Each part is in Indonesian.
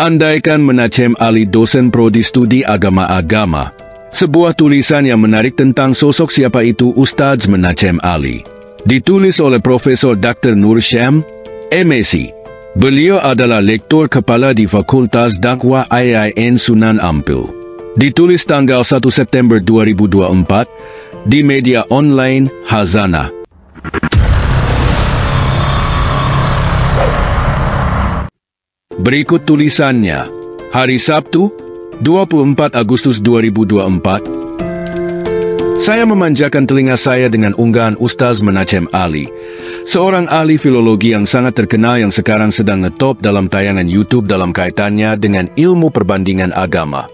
Andaikan Menachem Ali dosen prodi studi agama-agama. Sebuah tulisan yang menarik tentang sosok siapa itu Ustadz Menachem Ali. Ditulis oleh Profesor Dr. Nur Syam, MSc. Beliau adalah lektor kepala di Fakultas Dakwah IAIN Sunan Ampel. Ditulis tanggal 1 September 2024 di media online Hazanah. Berikut tulisannya. Hari Sabtu, 24 Agustus 2024. Saya memanjakan telinga saya dengan unggahan Ustaz Menachem Ali, seorang ahli filologi yang sangat terkenal yang sekarang sedang ngetop dalam tayangan YouTube dalam kaitannya dengan ilmu perbandingan agama.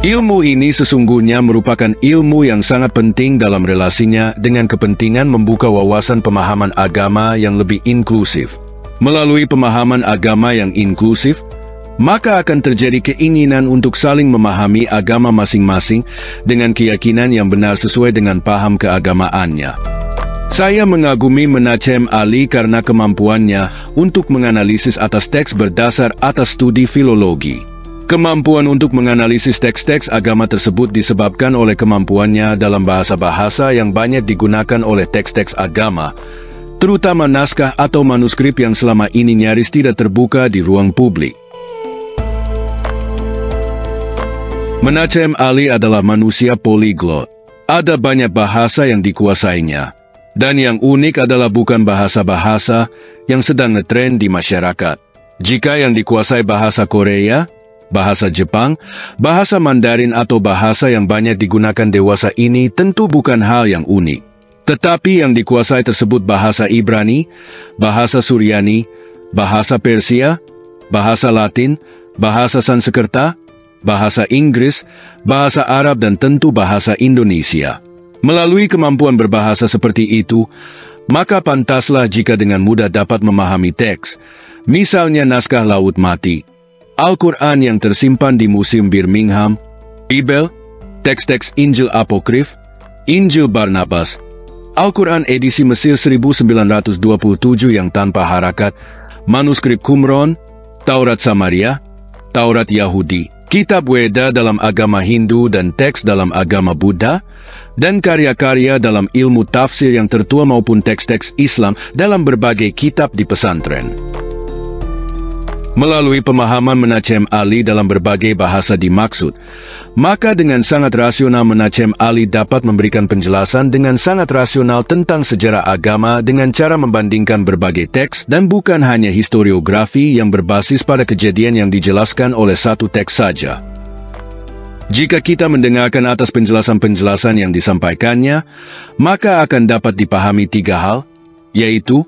Ilmu ini sesungguhnya merupakan ilmu yang sangat penting dalam relasinya dengan kepentingan membuka wawasan pemahaman agama yang lebih inklusif. Melalui pemahaman agama yang inklusif, maka akan terjadi keinginan untuk saling memahami agama masing-masing dengan keyakinan yang benar sesuai dengan paham keagamaannya. Saya mengagumi Menachem Ali karena kemampuannya untuk menganalisis atas teks berdasar atas studi filologi. Kemampuan untuk menganalisis teks-teks agama tersebut disebabkan oleh kemampuannya dalam bahasa-bahasa yang banyak digunakan oleh teks-teks agama, terutama naskah atau manuskrip yang selama ini nyaris tidak terbuka di ruang publik. Menachem Ali adalah manusia poliglot. Ada banyak bahasa yang dikuasainya. Dan yang unik adalah bukan bahasa-bahasa yang sedang ngetren di masyarakat. Jika yang dikuasai bahasa Korea, bahasa Jepang, bahasa Mandarin atau bahasa yang banyak digunakan dewasa ini tentu bukan hal yang unik. Tetapi yang dikuasai tersebut bahasa Ibrani, bahasa Suryani, bahasa Persia, bahasa Latin, bahasa Sanskerta, bahasa Inggris, bahasa Arab dan tentu bahasa Indonesia. Melalui kemampuan berbahasa seperti itu, maka pantaslah jika dengan mudah dapat memahami teks, misalnya naskah Laut Mati, Al-Quran yang tersimpan di Museum Birmingham, Bible, teks-teks Injil Apokrif, Injil Barnabas, Al-Quran edisi Mesir 1927 yang tanpa harakat, manuskrip Qumran, Taurat Samaria, Taurat Yahudi, Kitab Weda dalam agama Hindu dan teks dalam agama Buddha, dan karya-karya dalam ilmu tafsir yang tertua maupun teks-teks Islam dalam berbagai kitab di pesantren. Melalui pemahaman Menachem Ali dalam berbagai bahasa dimaksud, maka dengan sangat rasional Menachem Ali dapat memberikan penjelasan dengan sangat rasional tentang sejarah agama dengan cara membandingkan berbagai teks dan bukan hanya historiografi yang berbasis pada kejadian yang dijelaskan oleh satu teks saja. Jika kita mendengarkan atas penjelasan-penjelasan yang disampaikannya, maka akan dapat dipahami tiga hal, yaitu,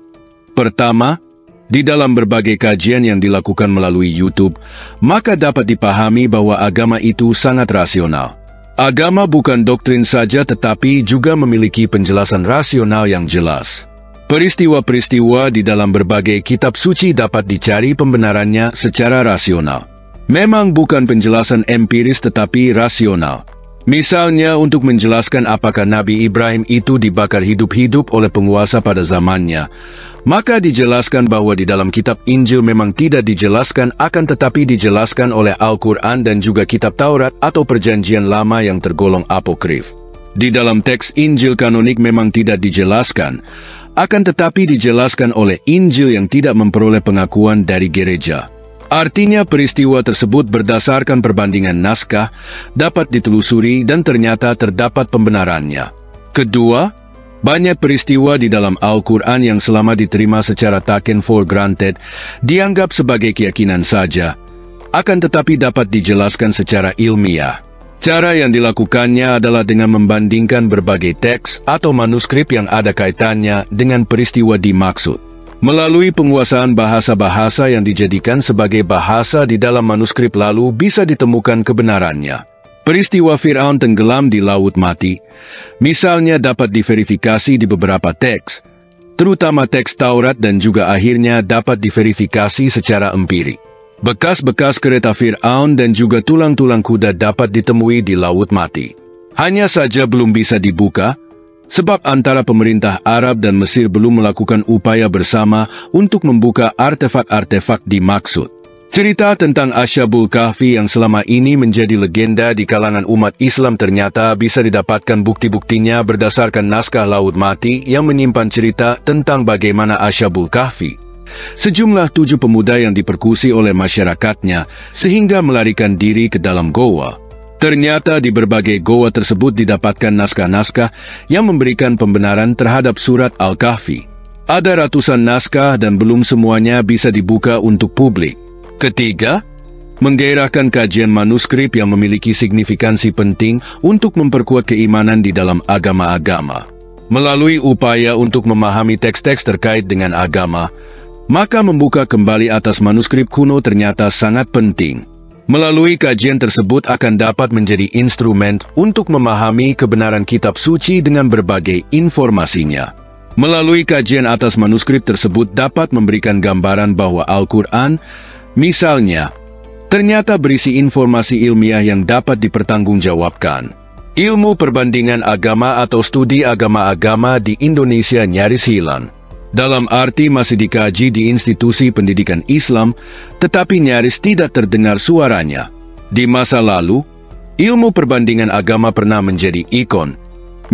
pertama, di dalam berbagai kajian yang dilakukan melalui YouTube, maka dapat dipahami bahwa agama itu sangat rasional. Agama bukan doktrin saja tetapi juga memiliki penjelasan rasional yang jelas. Peristiwa-peristiwa di dalam berbagai kitab suci dapat dicari pembenarannya secara rasional. Memang bukan penjelasan empiris tetapi rasional. Misalnya untuk menjelaskan apakah Nabi Ibrahim itu dibakar hidup-hidup oleh penguasa pada zamannya, maka dijelaskan bahwa di dalam kitab Injil memang tidak dijelaskan akan tetapi dijelaskan oleh Al-Quran dan juga kitab Taurat atau perjanjian lama yang tergolong apokrif. Di dalam teks Injil kanonik memang tidak dijelaskan, akan tetapi dijelaskan oleh Injil yang tidak memperoleh pengakuan dari gereja. Artinya peristiwa tersebut berdasarkan perbandingan naskah, dapat ditelusuri dan ternyata terdapat pembenarannya. Kedua, banyak peristiwa di dalam Al-Quran yang selama diterima secara taken for granted, dianggap sebagai keyakinan saja, akan tetapi dapat dijelaskan secara ilmiah. Cara yang dilakukannya adalah dengan membandingkan berbagai teks atau manuskrip yang ada kaitannya dengan peristiwa dimaksud. Melalui penguasaan bahasa-bahasa yang dijadikan sebagai bahasa di dalam manuskrip lalu bisa ditemukan kebenarannya. Peristiwa Fir'aun tenggelam di Laut Mati, misalnya dapat diverifikasi di beberapa teks, terutama teks Taurat dan juga akhirnya dapat diverifikasi secara empirik. Bekas-bekas kereta Fir'aun dan juga tulang-tulang kuda dapat ditemui di Laut Mati. Hanya saja belum bisa dibuka, sebab antara pemerintah Arab dan Mesir belum melakukan upaya bersama untuk membuka artefak-artefak dimaksud. Cerita tentang Ashabul Kahfi yang selama ini menjadi legenda di kalangan umat Islam ternyata bisa didapatkan bukti-buktinya berdasarkan naskah Laut Mati yang menyimpan cerita tentang bagaimana Ashabul Kahfi, sejumlah 7 pemuda yang diperkusi oleh masyarakatnya sehingga melarikan diri ke dalam goa. Ternyata di berbagai goa tersebut didapatkan naskah-naskah yang memberikan pembenaran terhadap surat Al-Kahfi. Ada ratusan naskah dan belum semuanya bisa dibuka untuk publik. Ketiga, menggairahkan kajian manuskrip yang memiliki signifikansi penting untuk memperkuat keimanan di dalam agama-agama. Melalui upaya untuk memahami teks-teks terkait dengan agama, maka membuka kembali atas manuskrip kuno ternyata sangat penting. Melalui kajian tersebut akan dapat menjadi instrumen untuk memahami kebenaran kitab suci dengan berbagai informasinya. Melalui kajian atas manuskrip tersebut dapat memberikan gambaran bahwa Al-Quran, misalnya, ternyata berisi informasi ilmiah yang dapat dipertanggungjawabkan. Ilmu perbandingan agama atau studi agama-agama di Indonesia nyaris hilang. Dalam arti masih dikaji di institusi pendidikan Islam, tetapi nyaris tidak terdengar suaranya. Di masa lalu, ilmu perbandingan agama pernah menjadi ikon.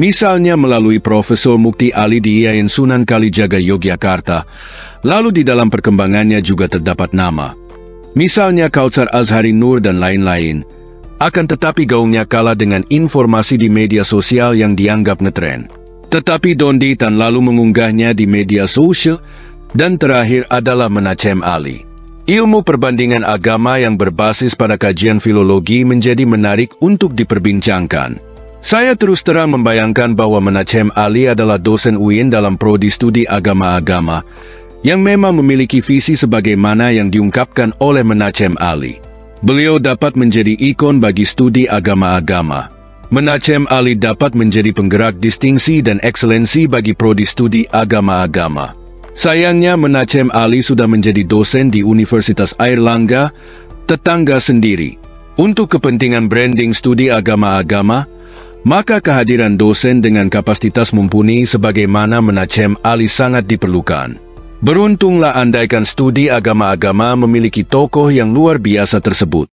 Misalnya melalui Profesor Mukti Ali di IAIN Sunan Kalijaga Yogyakarta, lalu di dalam perkembangannya juga terdapat nama. Misalnya Kautsar Azhari Nur dan lain-lain, akan tetapi gaungnya kalah dengan informasi di media sosial yang dianggap ngetren. Tetapi Dondi Tan lalu mengunggahnya di media sosial, dan terakhir adalah Menachem Ali. Ilmu perbandingan agama yang berbasis pada kajian filologi menjadi menarik untuk diperbincangkan. Saya terus terang membayangkan bahwa Menachem Ali adalah dosen UIN dalam prodi studi agama-agama, yang memang memiliki visi sebagaimana yang diungkapkan oleh Menachem Ali. Beliau dapat menjadi ikon bagi studi agama-agama. Menachem Ali dapat menjadi penggerak distingsi dan ekselensi bagi prodi studi agama-agama. Sayangnya Menachem Ali sudah menjadi dosen di Universitas Airlangga, tetangga sendiri. Untuk kepentingan branding studi agama-agama, maka kehadiran dosen dengan kapasitas mumpuni sebagaimana Menachem Ali sangat diperlukan. Beruntunglah andaikan studi agama-agama memiliki tokoh yang luar biasa tersebut.